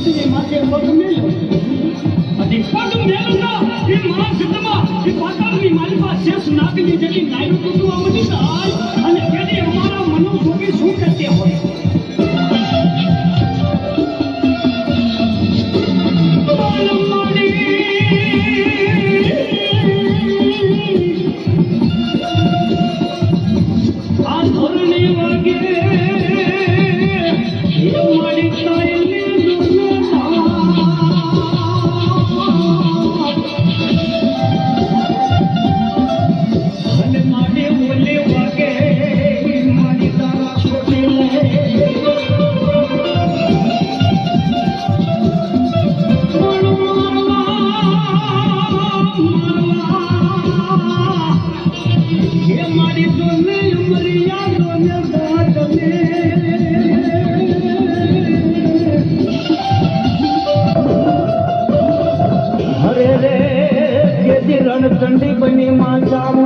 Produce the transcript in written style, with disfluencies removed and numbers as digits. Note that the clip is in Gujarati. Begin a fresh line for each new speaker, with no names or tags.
પૃથ્વી માથે પગ મેલ્યો અને પગ મેલતા એ મહાસિદ્ધમાં એ પાતાળની માલિકા શેષ નાગની જેટલી નાયરું તૂટવા મળી જાય અને તેની અમારા મનો જોગી શું કરતે હોય ઠંડી બની માં જાવ